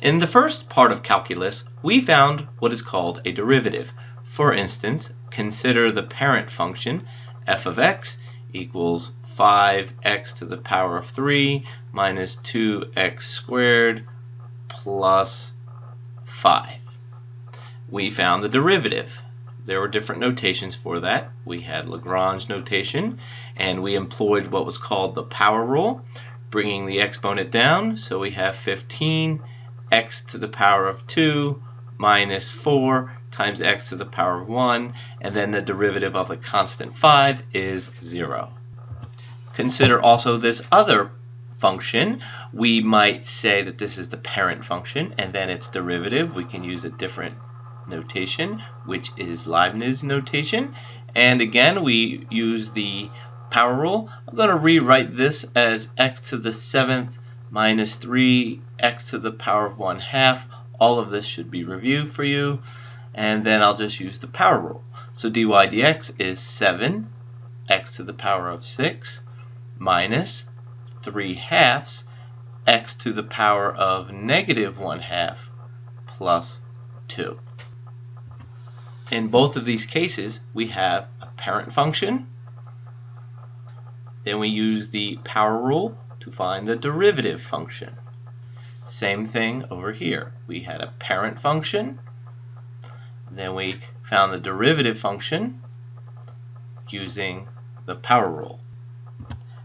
In the first part of calculus, we found what is called a derivative. For instance, consider the parent function f of x equals 5x to the power of 3 minus 2x squared plus 5. We found the derivative. There were different notations for that. We had Lagrange notation, and we employed what was called the power rule, bringing the exponent down. So we have 15 x to the power of 2 minus 4 times x to the power of 1, and then the derivative of the constant 5 is 0. Consider also this other function. We might say that this is the parent function, and then its derivative. We can use a different notation, which is Leibniz notation. And again, we use the power rule. I'm going to rewrite this as x to the 7th minus 3x to the power of 1/2. All of this should be reviewed for you. And then I'll just use the power rule. So dy dx is 7x to the power of 6 minus 3/2 x to the power of negative 1/2 plus 2. In both of these cases, we have a parent function. Then we use the power rule to find the derivative function. Same thing over here. We had a parent function. Then we found the derivative function using the power rule.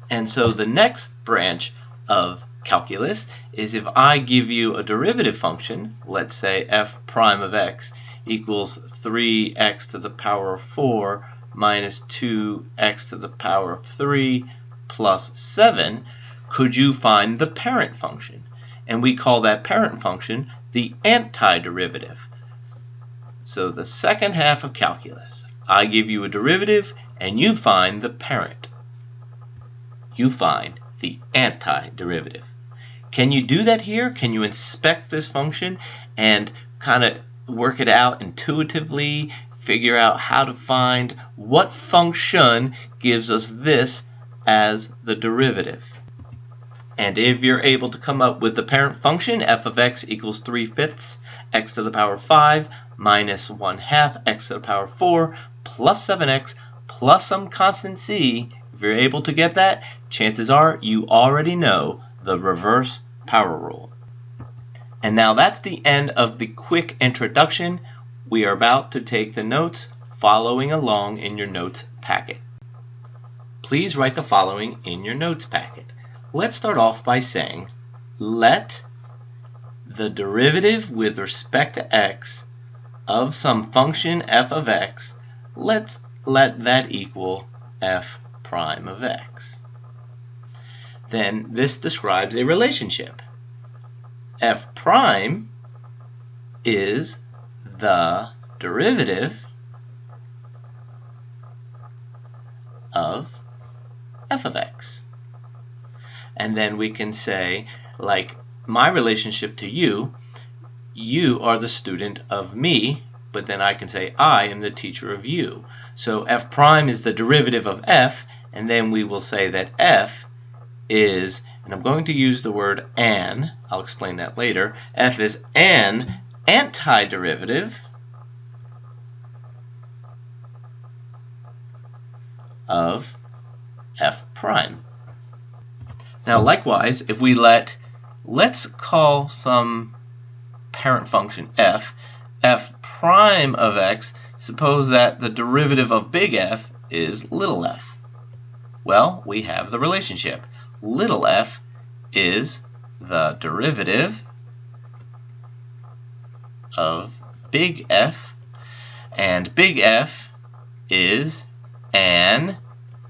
And so the next branch of calculus is if I give you a derivative function, let's say f prime of x equals 3x to the power of 4 minus 2x to the power of 3 plus 7, could you find the parent function? And we call that parent function the antiderivative. So the second half of calculus, I give you a derivative and you find the parent. You find the antiderivative. Can you do that here? Can you inspect this function and kind of work it out intuitively, figure out how to find what function gives us this as the derivative? And if you're able to come up with the parent function, f of x equals 3/5 x to the power of 5 minus 1/2 x to the power of 4 plus 7x plus some constant c, if you're able to get that, chances are you already know the reverse power rule. And now that's the end of the quick introduction. We are about to take the notes following along in your notes packet. Please write the following in your notes packet. Let's start off by saying, let the derivative with respect to x of some function f of x, let that equal f prime of x. Then this describes a relationship. F prime is the derivative of f of x. And then we can say, like my relationship to you, you are the student of me, but then I can say I am the teacher of you. So f prime is the derivative of f, and then we will say that f is, and I'm going to use the word an, I'll explain that later, f is an antiderivative of f prime. Now likewise, if we let's call some parent function f prime of x, suppose that the derivative of big F is little f. Well, we have the relationship. Little f is the derivative of big F, and big F is an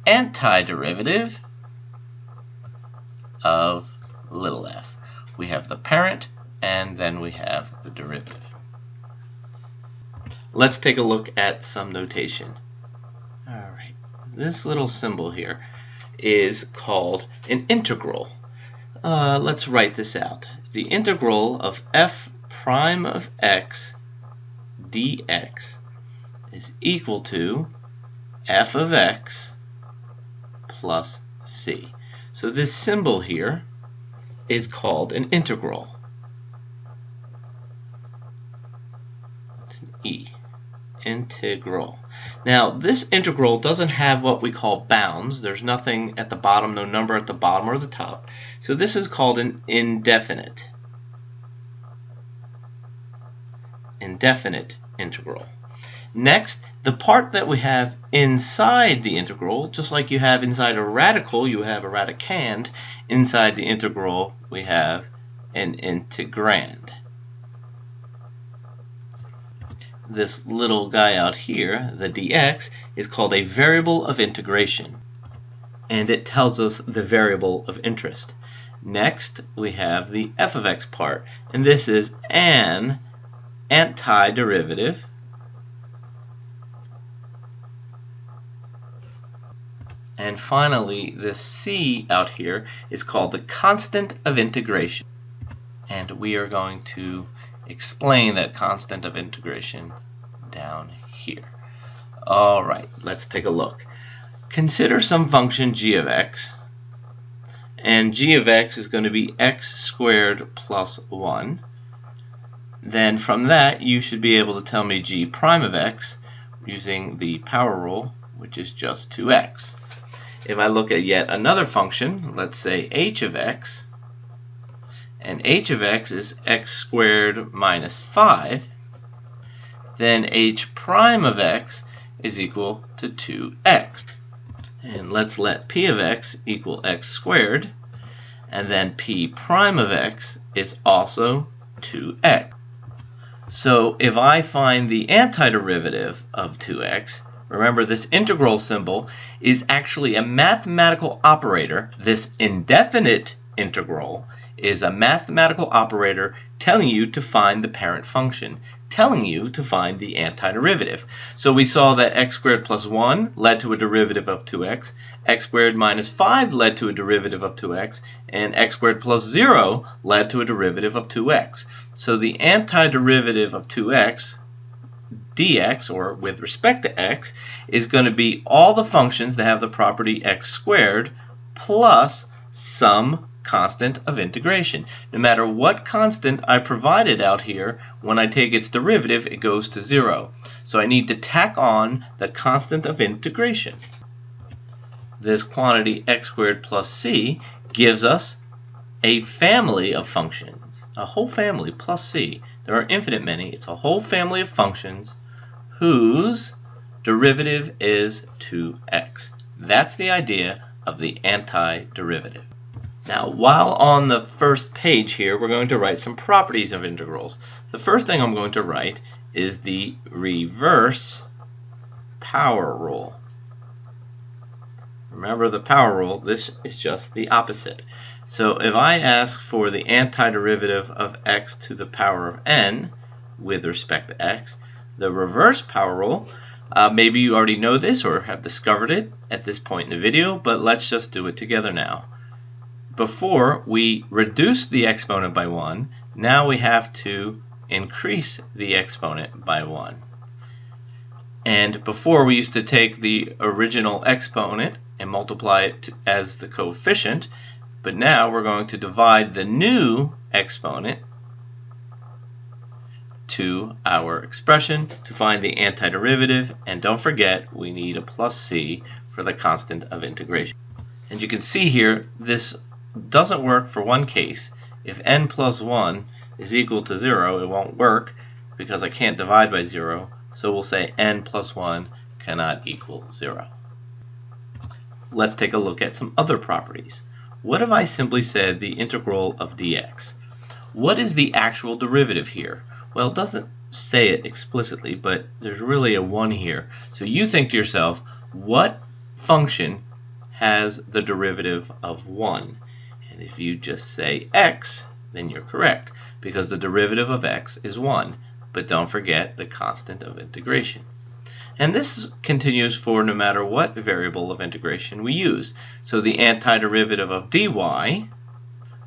antiderivative of little f. We have the parent, and then we have the derivative. Let's take a look at some notation. All right, this little symbol here is called an integral. Let's write this out. The integral of f prime of x dx is equal to f of x plus c. So this symbol here is called an integral. integral. Now, this integral doesn't have what we call bounds. There's nothing at the bottom, no number at the bottom or the top. So this is called an indefinite integral. Next, the part that we have inside the integral, just like you have inside a radical, you have a radicand. Inside the integral, we have an integrand. This little guy out here, the dx, is called a variable of integration, and it tells us the variable of interest. Next, we have the f of x part, and this is an antiderivative and finally this c out here is called the constant of integration, and we are going to explain that constant of integration down here. Alright, let's take a look. Consider some function g of x, and g of x is going to be x squared plus 1. Then from that you should be able to tell me g prime of x using the power rule, which is just 2x. If I look at yet another function, let's say h of x, and h of x is x squared minus 5, then h prime of x is equal to 2x. And let's let p of x equal x squared, and then p prime of x is also 2x. So if I find the antiderivative of 2x, remember this integral symbol is actually a mathematical operator. This indefinite integral is a mathematical operator telling you to find the parent function, telling you to find the antiderivative. So we saw that x squared plus 1 led to a derivative of 2x, x squared minus 5 led to a derivative of 2x, and x squared plus 0 led to a derivative of 2x. So the antiderivative of 2x dx, or with respect to x, is going to be all the functions that have the property x squared plus some constant of integration. No matter what constant I provided out here, when I take its derivative, it goes to 0. So I need to tack on the constant of integration. This quantity x squared plus c gives us a family of functions, a whole family plus c. There are infinite many. It's a whole family of functions whose derivative is 2x. That's the idea of the antiderivative. Now, while on the first page here, we're going to write some properties of integrals. The first thing I'm going to write is the reverse power rule. Remember the power rule, this is just the opposite. So if I ask for the antiderivative of x to the power of n with respect to x, the reverse power rule, maybe you already know this or have discovered it at this point in the video, but let's just do it together now. Before we reduced the exponent by 1, now we have to increase the exponent by 1. And before we used to take the original exponent and multiply it as the coefficient, but now we're going to divide the new exponent to our expression to find the antiderivative, and don't forget we need a plus c for the constant of integration. And you can see here this doesn't work for one case. If n plus 1 is equal to 0, it won't work because I can't divide by 0, so we'll say n plus 1 cannot equal 0. Let's take a look at some other properties. What if I simply said the integral of dx? What is the actual derivative here? Well, it doesn't say it explicitly, but there's really a 1 here. So you think to yourself, what function has the derivative of 1? And if you just say x, then you're correct, because the derivative of x is 1. But don't forget the constant of integration. And this continues for no matter what variable of integration we use. So the antiderivative of dy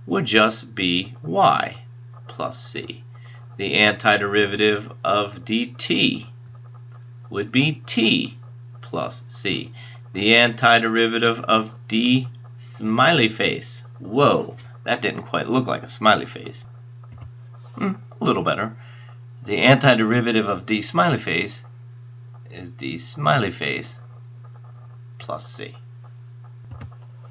would just be y plus c. The antiderivative of dt would be t plus c. The antiderivative of d smiley face. Whoa, that didn't quite look like a smiley face. A little better. The antiderivative of d smiley face is the smiley face plus c.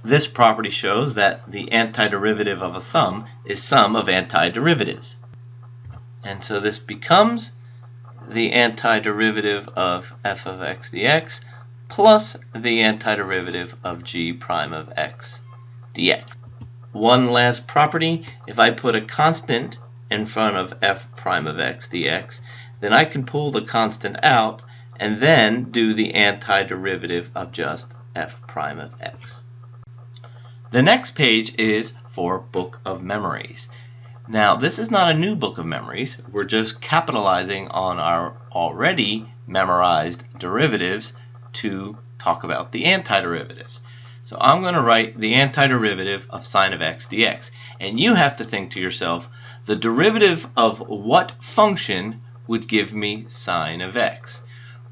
This property shows that the antiderivative of a sum is sum of antiderivatives. And so this becomes the antiderivative of f of x dx plus the antiderivative of g prime of x dx. One last property, if I put a constant in front of f prime of x dx, then I can pull the constant out and then do the antiderivative of just f prime of x. The next page is for Book of Memories. Now, this is not a new book of memories. We're just capitalizing on our already memorized derivatives to talk about the antiderivatives. So I'm going to write the antiderivative of sine of x dx. And you have to think to yourself, the derivative of what function would give me sine of x?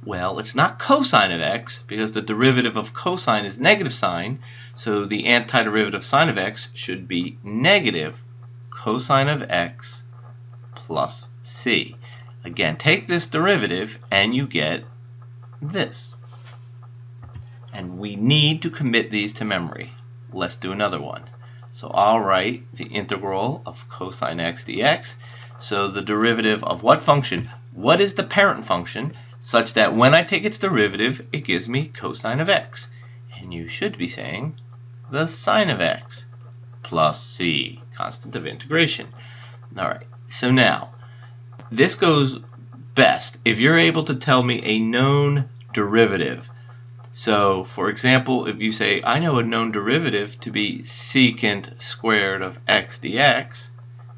Well, it's not cosine of x, because the derivative of cosine is negative sine. So the antiderivative of sine of x should be negative cosine of x plus c. Again, take this derivative and you get this. And we need to commit these to memory. Let's do another one. So I'll write the integral of cosine x dx. So the derivative of what function? What is the parent function such that when I take its derivative, it gives me cosine of x? And you should be saying the sine of x plus c, constant of integration. All right, so now this goes best if you're able to tell me a known derivative. So, for example, if you say, I know a known derivative to be secant squared of x dx,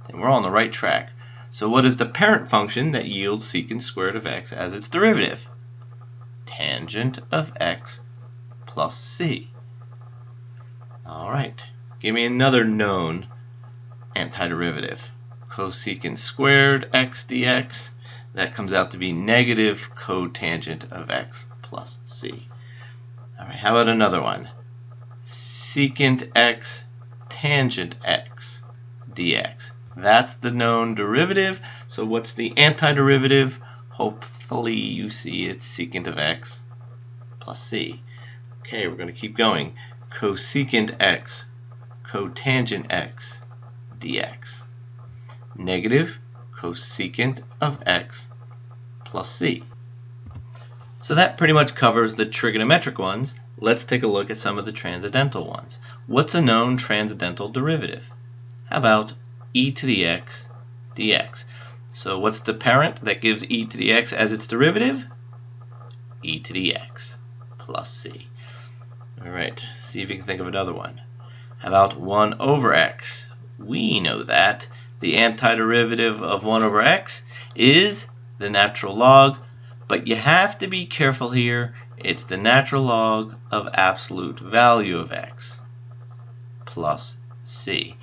then we're on the right track. So what is the parent function that yields secant squared of x as its derivative? Tangent of x plus c. All right, give me another known antiderivative. Cosecant squared x dx, that comes out to be negative cotangent of x plus c. All right, how about another one? Secant x tangent x dx. That's the known derivative. So what's the antiderivative? Hopefully you see it's secant of x plus c. Okay, we're going to keep going. Cosecant x cotangent x dx. Negative cosecant of x plus c. So that pretty much covers the trigonometric ones. Let's take a look at some of the transcendental ones. What's a known transcendental derivative? How about e to the x dx? So what's the parent that gives e to the x as its derivative? E to the x plus c. All right, see if you can think of another one. How about 1 over x? We know that the antiderivative of 1 over x is the natural log, but you have to be careful here. It's the natural log of absolute value of x plus c.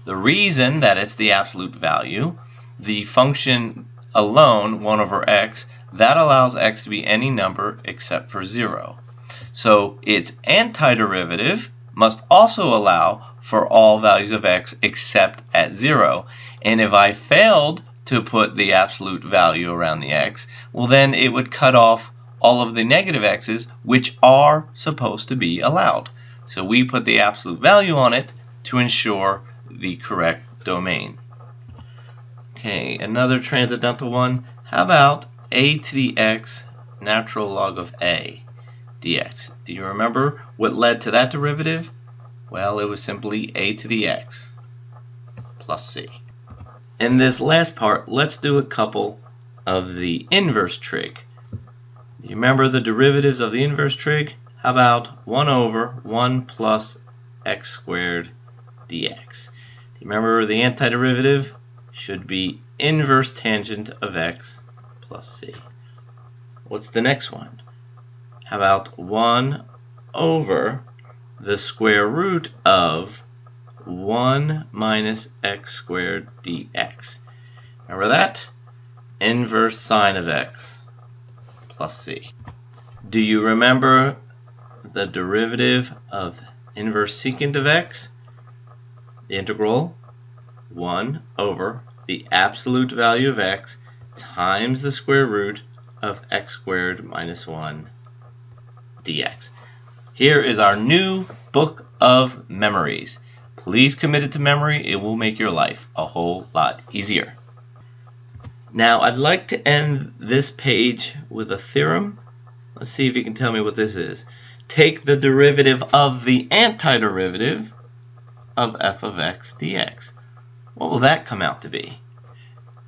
The reason that it's the absolute value, the function alone, 1 over x, that allows x to be any number except for 0. So its antiderivative must also allow for all values of x except at 0. And if I failed to put the absolute value around the x, well then it would cut off all of the negative x's, which are supposed to be allowed. So we put the absolute value on it to ensure the correct domain. Okay, another transcendental one. How about a to the x natural log of a dx? Do you remember what led to that derivative? Well, it was simply a to the x plus c. In this last part, let's do a couple of the inverse trig. You remember the derivatives of the inverse trig? How about 1 over 1 plus x squared dx? Do you remember the antiderivative? Should be inverse tangent of x plus c. What's the next one? How about 1 over the square root of 1 minus x squared dx? Remember that? Inverse sine of x plus c. Do you remember the derivative of inverse secant of x? The integral 1 over the absolute value of x times the square root of x squared minus 1 dx. Here is our new book of memories. Please commit it to memory. It will make your life a whole lot easier. Now, I'd like to end this page with a theorem. Let's see if you can tell me what this is. Take the derivative of the antiderivative of f of x dx. What will that come out to be?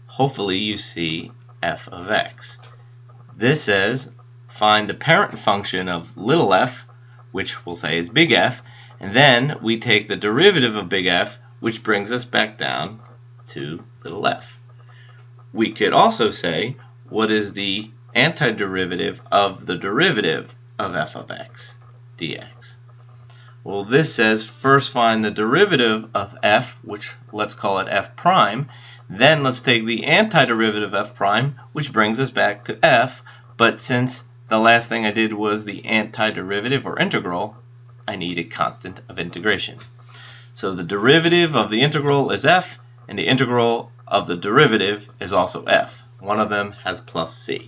Hopefully you see f of x. This says find the parent function of little f, which we'll say is big F, and then we take the derivative of big F, which brings us back down to little f. We could also say, what is the antiderivative of the derivative of f of x dx? Well, this says first find the derivative of f, which let's call it f prime, then let's take the antiderivative of f prime, which brings us back to f, but since the last thing I did was the antiderivative or integral, I need a constant of integration. So the derivative of the integral is f, and the integral of the derivative is also f. One of them has plus c.